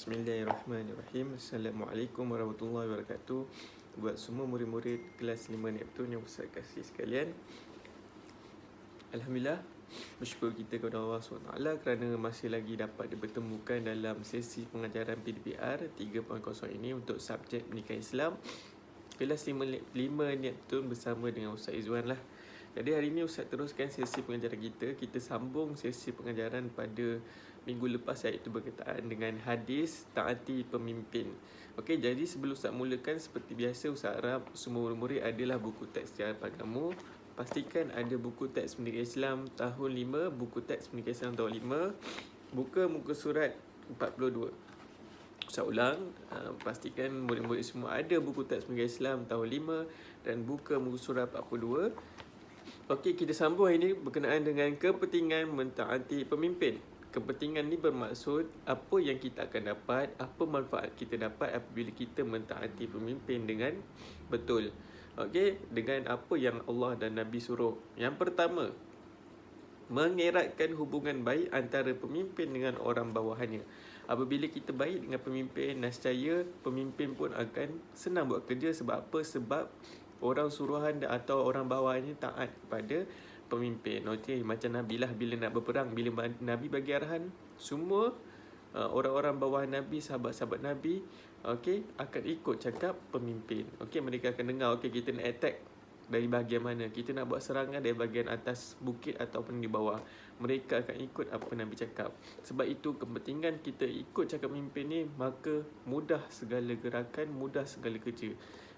Bismillahirrahmanirrahim. Assalamualaikum warahmatullahi wabarakatuh. Buat semua murid-murid kelas 5 Neptun yang Ustaz kasih sekalian, Alhamdulillah, bersyukur kita kepada Allah SWT kerana masih lagi dapat dipertemukan dalam sesi pengajaran PDPR 3.0 ini untuk subjek pendidikan Islam kelas 5 Neptun bersama dengan Ustaz Izwan lah. Jadi hari ini Ustaz teruskan sesi pengajaran kita. Kita sambung sesi pengajaran pada minggu lepas, iaitu berkaitan dengan hadis taati pemimpin. Okey, jadi sebelum Ustaz mulakan, seperti biasa Ustaz harap semua murid adalah buku teks sejarah padamu. Pastikan ada buku teks pendidikan Islam tahun 5, buku teks pendidikan Islam tahun 5. Buka muka surat 42. Ustaz ulang, pastikan murid-murid semua ada buku teks pendidikan Islam tahun 5 dan buka muka surat 42. Okey, kita sambung hari ini berkenaan dengan kepentingan mentaati pemimpin. Kepentingan ni bermaksud apa yang kita akan dapat, apa manfaat kita dapat apabila kita mentaati pemimpin dengan betul. Okey, dengan apa yang Allah dan Nabi suruh. Yang pertama, mengeratkan hubungan baik antara pemimpin dengan orang bawahannya. Apabila kita baik dengan pemimpin, nescaya pemimpin pun akan senang buat kerja. Sebab apa? Sebab orang suruhan atau orang bawahannya taat kepada pemimpin. Okey, macam Nabi lah, bila nak berperang, bila Nabi bagi arahan, semua orang-orang bawahan Nabi, sahabat-sahabat Nabi, okey, akan ikut cakap pemimpin. Okey, mereka akan dengar, okey, kita nak attack dari bahagian mana, kita nak buat serangan dari bahagian atas bukit ataupun di bawah, mereka akan ikut apa Nabi cakap. Sebab itu kepentingan kita ikut cakap pemimpin ni, maka mudah segala gerakan, mudah segala kerja.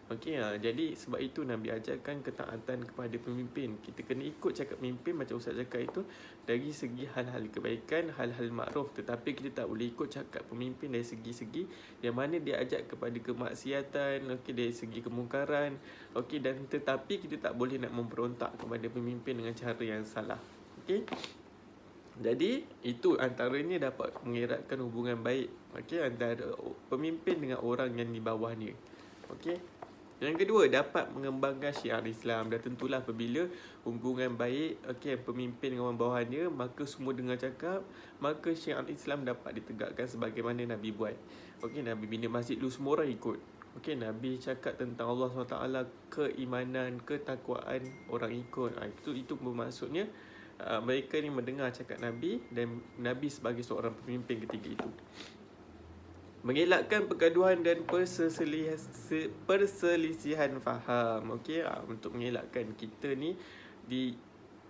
Okey, jadi sebab itu Nabi ajarkan ketaatan kepada pemimpin. Kita kena ikut cakap pemimpin macam Ustaz cakap itu dari segi hal-hal kebaikan, hal-hal makruf. Tetapi kita tak boleh ikut cakap pemimpin dari segi-segi yang mana dia ajak kepada kemaksiatan, okey, dari segi kemungkaran. Okey, dan tetapi kita tak boleh nak memberontak kepada pemimpin dengan cara yang salah. Okey. Jadi itu antaranya dapat mengeratkan hubungan baik, okey, antara pemimpin dengan orang yang di bawahnya. Okey. Yang kedua, dapat mengembangkan syiar Islam. Dan tentulah apabila hubungan baik, okey, pemimpin dengan orang bawahannya, maka semua dengar cakap, maka syiar Islam dapat ditegakkan sebagaimana Nabi buat. Okey, Nabi bina masjid dulu, semua orang ikut. Okey, Nabi cakap tentang Allah SWT, keimanan, ketakwaan, orang ikut. Itu bermaksudnya mereka ni mendengar cakap Nabi dan Nabi sebagai seorang pemimpin ketiga itu. Mengelakkan pergaduhan dan perselisihan faham. Okey, untuk mengelakkan, kita ni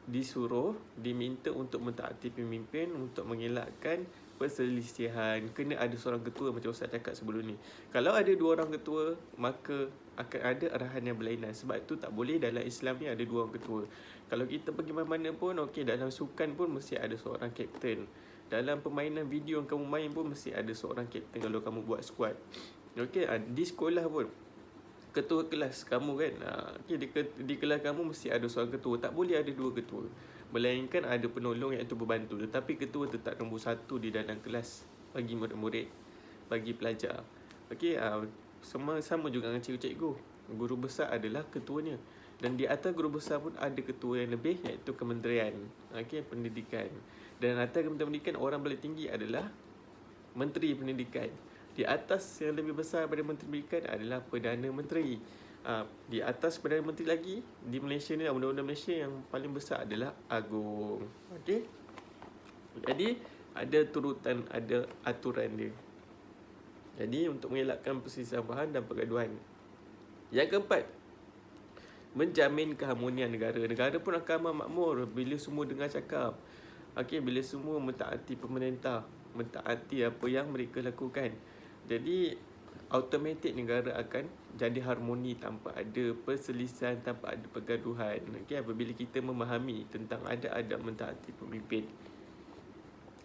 disuruh, diminta untuk mentaati pemimpin untuk mengelakkan perselisihan. Kena ada seorang ketua macam Ustaz cakap sebelum ni. Kalau ada dua orang ketua, maka akan ada arahan yang berlainan. Sebab itu tak boleh dalam Islam ni ada dua orang ketua. Kalau kita pergi mana-mana pun, okey, dalam sukan pun mesti ada seorang kapten. Dalam permainan video yang kamu main pun mesti ada seorang kapten kalau kamu buat squad. Okey, di sekolah pun ketua kelas kamu kan, okey, di kelas kamu mesti ada seorang ketua. Tak boleh ada dua ketua, melainkan ada penolong iaitu berbantu. Tetapi ketua tetap nombor satu di dalam kelas bagi murid-murid, bagi pelajar. Okey, sama juga dengan cikgu-cikgu. Guru besar adalah ketuanya. Dan di atas guru besar pun ada ketua yang lebih, iaitu kementerian, okey, pendidikan. Dan atas kementerian pendidikan, orang paling tinggi adalah menteri pendidikan. Di atas yang lebih besar daripada menteri pendidikan adalah Perdana Menteri. Di atas Perdana Menteri lagi, di Malaysia ni, undang-undang Malaysia yang paling besar adalah Agong. Okey. Jadi ada turutan, ada aturan dia. Jadi untuk mengelakkan perselisihan faham dan pergaduhan. Yang keempat, menjamin keharmonian negara. Negara pun akan makmur bila semua dengar cakap. Okey, bila semua mentaati pemerintah, mentaati apa yang mereka lakukan. Jadi automatik negara akan jadi harmoni tanpa ada perselisihan, tanpa ada pergaduhan. Okey, apabila kita memahami tentang adab-adab mentaati pemimpin.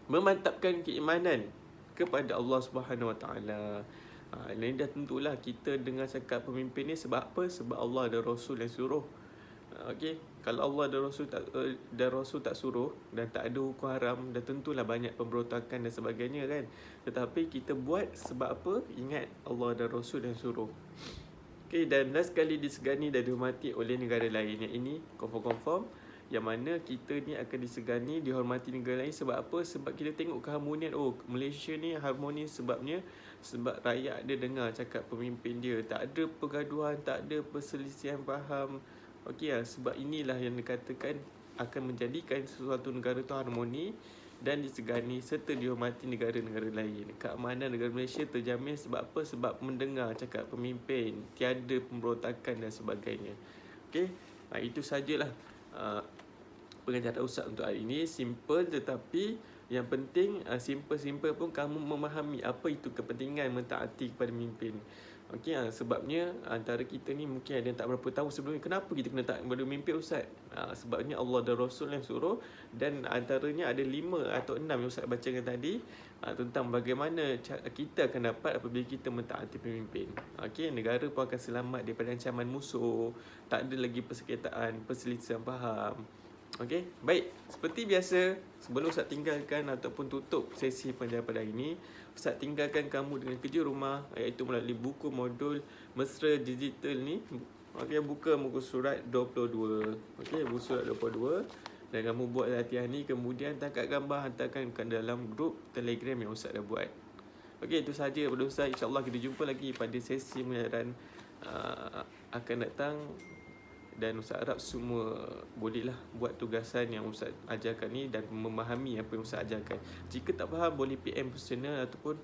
Memantapkan keimanan kepada Allah Subhanahu Wa Taala. Ini dah tentulah kita dengar cakap pemimpin ni sebab apa? Sebab Allah dan Rasul yang suruh. Okey, kalau Allah dan Rasul tak suruh dan tak ada hukum haram, dan tentulah banyak pemberontakan dan sebagainya kan. Tetapi kita buat sebab apa? Ingat Allah dan Rasul yang suruh. Okey, dan last kali disegani dan dihormati oleh negara lain. Yang ini confirm. yang mana kita ni akan disegani, dihormati negara lain. Sebab apa? Sebab kita tengok keharmonian. Oh, Malaysia ni harmonis sebabnya sebab rakyat dia dengar cakap pemimpin dia. Tak ada pergaduhan, tak ada perselisihan faham. Okey lah, sebab inilah yang dikatakan akan menjadikan sesuatu negara tu harmoni dan disegani serta dihormati negara-negara lain. Keamanan negara Malaysia terjamin sebab apa? Sebab mendengar cakap pemimpin, tiada pemberontakan dan sebagainya. Okey, itu sajalah pengajaran Ustaz untuk hari ini. Simple tetapi yang penting simple-simple pun kamu memahami apa itu kepentingan mentaati kepada pemimpin. Okey, sebabnya antara kita ni mungkin ada yang tak berapa tahu sebelum ni kenapa kita kena taat kepada pemimpin Ustaz. Sebabnya Allah dan Rasul yang suruh, dan antaranya ada 5 atau 6 yang Ustaz bacakan tadi tentang bagaimana kita akan dapat apabila kita mentaati pemimpin. Okey, negara pun akan selamat daripada ancaman musuh, tak ada lagi persengketaan, perselisihan faham. Okey, baik. Seperti biasa, sebelum Ustaz tinggalkan ataupun tutup sesi pengajaran pada hari ini, Ustaz tinggalkan kamu dengan kerja rumah, iaitu melalui buku modul Mesra Digital ni. Okey, buka muka surat 22. Okey, buku surat 22. Dan kamu buat latihan ni, kemudian tangkap gambar, hantarkan ke dalam grup Telegram yang Ustaz dah buat. Okey, itu sahaja daripada Ustaz. InsyaAllah kita jumpa lagi pada sesi pengajaran akan datang. Dan Ustaz harap semua bolehlah buat tugasan yang Ustaz ajarkan ni dan memahami apa yang Ustaz ajarkan. Jika tak faham, boleh PM personal ataupun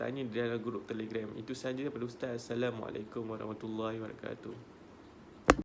tanya di dalam grup Telegram. Itu sahaja daripada Ustaz. Assalamualaikum warahmatullahi wabarakatuh.